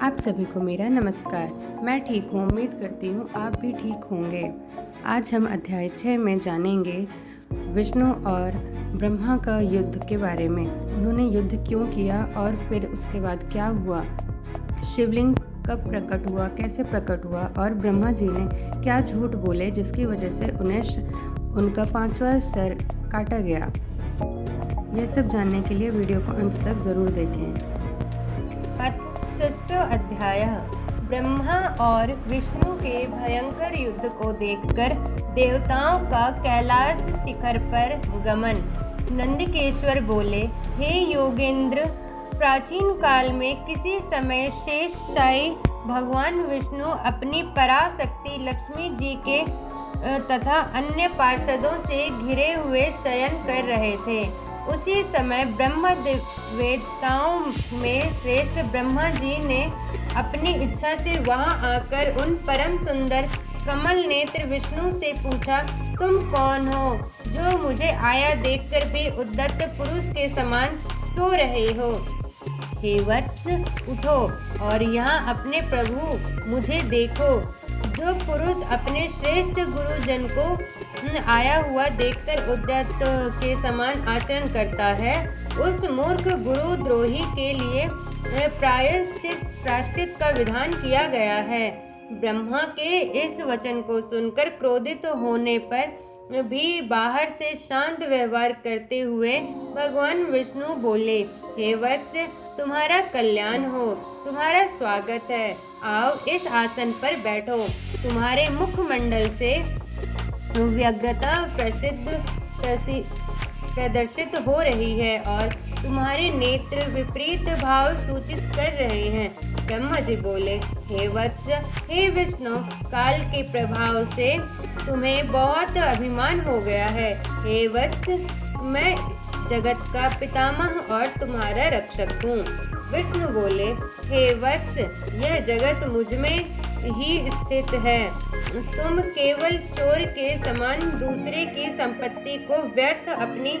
आप सभी को मेरा नमस्कार। मैं ठीक हूँ, उम्मीद करती हूँ आप भी ठीक होंगे। आज हम अध्याय 6 में जानेंगे विष्णु और ब्रह्मा का युद्ध के बारे में। उन्होंने युद्ध क्यों किया और फिर उसके बाद क्या हुआ, शिवलिंग कब प्रकट हुआ, कैसे प्रकट हुआ और ब्रह्मा जी ने क्या झूठ बोले जिसकी वजह से उनका 5वां सर काटा गया। यह सब जानने के लिए वीडियो को अंत तक ज़रूर देखें। षष्ठ अध्याय। ब्रह्मा और विष्णु के भयंकर युद्ध को देखकर देवताओं का कैलाश शिखर पर गमन। नंदिकेश्वर बोले, हे योगेंद्र, प्राचीन काल में किसी समय शेषशायी भगवान विष्णु अपनी पराशक्ति लक्ष्मी जी के तथा अन्य पार्षदों से घिरे हुए शयन कर रहे थे। उसी समय ब्रह्म वेदताओं में श्रेष्ठ ब्रह्मा जी ने अपनी इच्छा से वहां आकर उन परम सुंदर कमल नेत्र विष्णु से पूछा, तुम कौन हो जो मुझे आया देखकर भी उद्दत पुरुष के समान सो रहे हो? हे वत्स, उठो और यहाँ अपने प्रभु मुझे देखो। जो पुरुष अपने श्रेष्ठ गुरुजन को आया हुआ देखकर उद्यत के समान आचरण करता है, उस मूर्ख गुरुद्रोही के लिए प्रायश्चित का विधान किया गया है। ब्रह्मा के इस वचन को सुनकर क्रोधित होने पर भी बाहर से शांत व्यवहार करते हुए भगवान विष्णु बोले, हे वत्स, तुम्हारा कल्याण हो, तुम्हारा स्वागत है। आओ इस आसन पर बैठो। तुम्हारे मुखमंडल से व्यग्रता प्रदर्शित हो रही है और तुम्हारे नेत्र विपरीत भाव सूचित कर रहे हैं। ब्रह्मा जी बोले, हे वत्स, हे विष्णु, काल के प्रभाव से तुम्हें बहुत अभिमान हो गया है। हे वत्स, मैं जगत का पितामह और तुम्हारा रक्षक हूँ। विष्णु बोले, हे वत्स, यह जगत मुझ में ही स्थित है। तुम केवल चोर के समान दूसरे की संपत्ति को व्यर्थ अपनी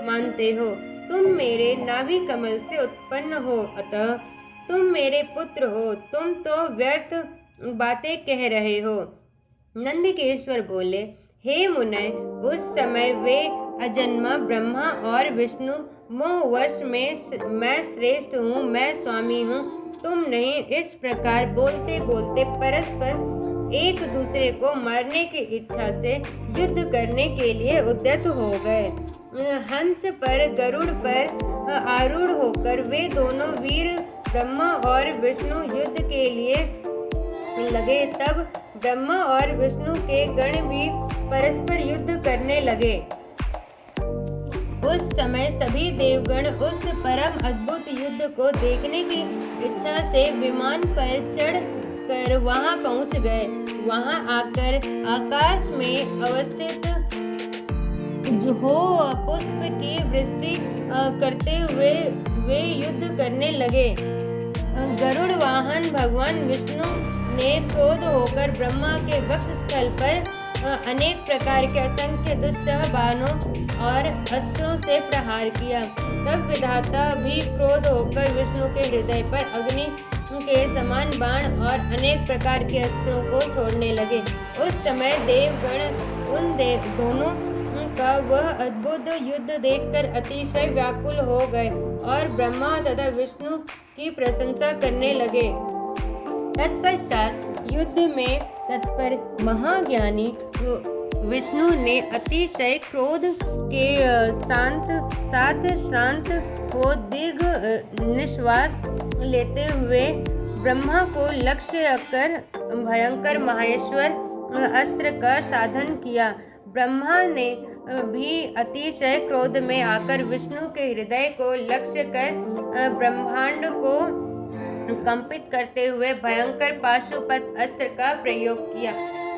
मानते हो। तुम मेरे नाभि कमल से उत्पन्न हो, अतः तुम मेरे पुत्र हो। तुम तो व्यर्थ बातें कह रहे हो। नंदिकेश्वर बोले, हे मुने, उस समय वे अजन्मा ब्रह्मा और विष्णु मोहवश में मैं श्रेष्ठ हूँ, मैं स्वामी हूँ, तुम नहीं, इस प्रकार बोलते बोलते परस्पर एक दूसरे को मारने की इच्छा से युद्ध करने के लिए उद्यत हो गए। हंस पर गरुड़ पर आरूढ़ होकर वे दोनों वीर ब्रह्मा और विष्णु युद्ध के लिए लगे। तब ब्रह्मा और विष्णु के गण भी परस्पर युद्ध करने लगे। उस समय सभी देवगण उस परम अद्भुत युद्ध को देखने की इच्छा से विमान पर चढ़ कर वहां पहुंच गए। वहां आकर आकाश में अवस्थित हो पुष्प की वृष्टि करते हुए वे युद्ध करने लगे। गरुड़ वाहन भगवान विष्णु ने क्रोध होकर ब्रह्मा के वक्षस्थल पर अनेक प्रकार के असंख्य दुस्सह बाणों और अस्त्रों से प्रहार किया। तब विधाता भी क्रोध होकर विष्णु के हृदय पर अग्नि के समान बाण और अनेक प्रकार के अस्त्रों को छोड़ने लगे। उस समय देवगण उन दोनों का वह अद्भुत युद्ध देखकर अतिशय व्याकुल हो गए और ब्रह्मा तथा विष्णु की प्रशंसा करने लगे। तत्पश्चात युद्ध में तत्पर महाज्ञानी विष्णु ने अतिशय क्रोध के साथ शांत हो दीर्घ निश्वास लेते हुए ब्रह्मा को लक्ष्य कर भयंकर माहेश्वर अस्त्र का साधन किया। ब्रह्मा ने भी अतिशय क्रोध में आकर विष्णु के हृदय को लक्ष्य कर ब्रह्मांड को कंपित करते हुए भयंकर पाशुपत अस्त्र का प्रयोग किया।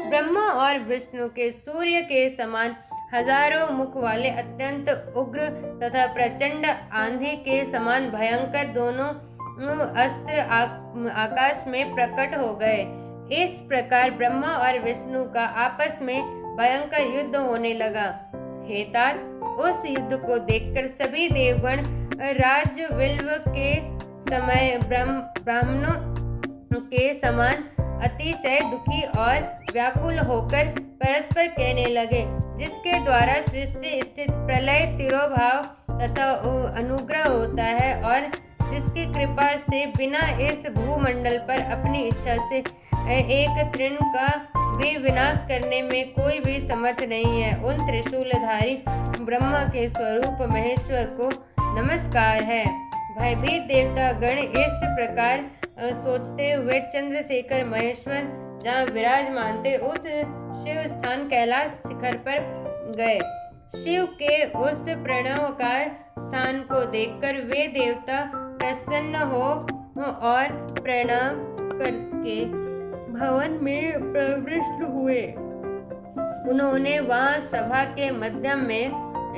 ब्रह्मा और विष्णु के सूर्य के समान हजारों मुख वाले अत्यंत उग्र तथा प्रचंड आंधी के समान भयंकर दोनों अस्त्र आकाश में प्रकट हो गए। इस प्रकार ब्रह्मा और विष्णु का आपस में भयंकर युद्ध होने लगा। हे तात, उस युद्ध को देखकर सभी देवगण राजविल्व के समय ब्राह्मणों के समान अतिशय दुखी और व्याकुल होकर परस्पर कहने लगे, जिसके द्वारा सृष्टि स्थित प्रलय तिरोभाव तथा अनुग्रह होता है और जिसकी कृपा से बिना इस भूमंडल पर अपनी इच्छा से एक तृण का भी विनाश करने में कोई भी समर्थ नहीं है। उन त्रिशूलधारी ब्रह्मा के स्वरूप महेश्वर को नमस्कार है। भयभीत देवता गण इस प्रकार सोचते हुए चंद्रशेखर महेश्वर जहाँ विराजमान थे उस शिव स्थान कैलाश शिखर पर गए। शिव के उस प्रणवकार स्थान को देखकर वे देवता प्रसन्न हो और प्रणाम करके भवन में प्रविष्ट हुए। उन्होंने वहां सभा के मध्य में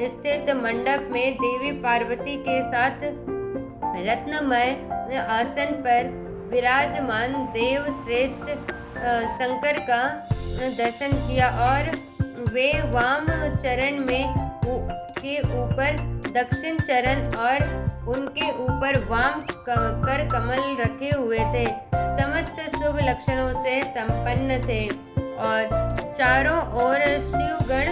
स्थित मंडप में देवी पार्वती के साथ रत्नमय आसन पर विराजमान देव श्रेष्ठ शंकर का दर्शन किया और वे वाम चरण में के ऊपर दक्षिण चरण और उनके ऊपर वाम कर कमल रखे हुए थे। समस्त शुभ लक्षणों से संपन्न थे और चारों ओर शिवगण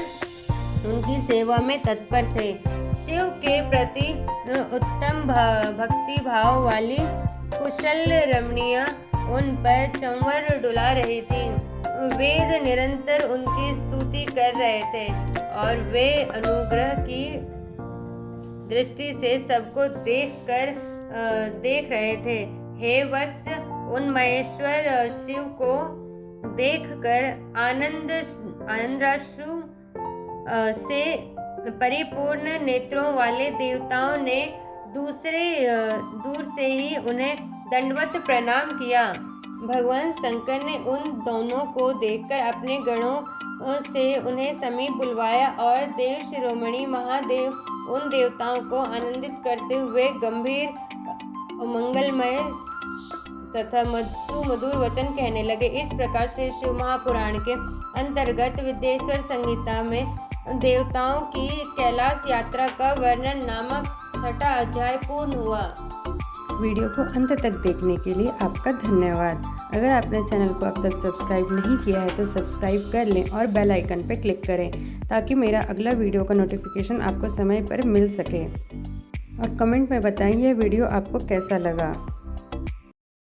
उनकी सेवा में तत्पर थे। शिव के प्रति उत्तम भक्ति भाव वाली कुशल रमणीय उन पर चंवर डुला रही थी। वेद निरंतर उनकी स्तुति कर रहे थे और वे अनुग्रह की दृष्टि से सबको देख रहे थे। हे वत्स, उन महेश्वर शिव को देखकर आनंदाश्रु से परिपूर्ण नेत्रों वाले देवताओं ने दूर से ही उन्हें दंडवत प्रणाम किया। भगवान शंकर ने उन दोनों को देखकर अपने गणों से उन्हें समीप बुलवाया और देव शिरोमणि महादेव उन देवताओं को आनंदित करते हुए गंभीर मंगलमय तथा मधुर वचन कहने लगे। इस प्रकार से शिव महापुराण के अंतर्गत विद्येश्वर संहिता में देवताओं की कैलाश यात्रा का वर्णन नामक 6वां अध्याय पूर्ण हुआ। वीडियो को अंत तक देखने के लिए आपका धन्यवाद। अगर आपने चैनल को अब तक सब्सक्राइब नहीं किया है तो सब्सक्राइब कर लें और बेल आइकन पर क्लिक करें ताकि मेरा अगला वीडियो का नोटिफिकेशन आपको समय पर मिल सके। और कमेंट में बताएं यह वीडियो आपको कैसा लगा।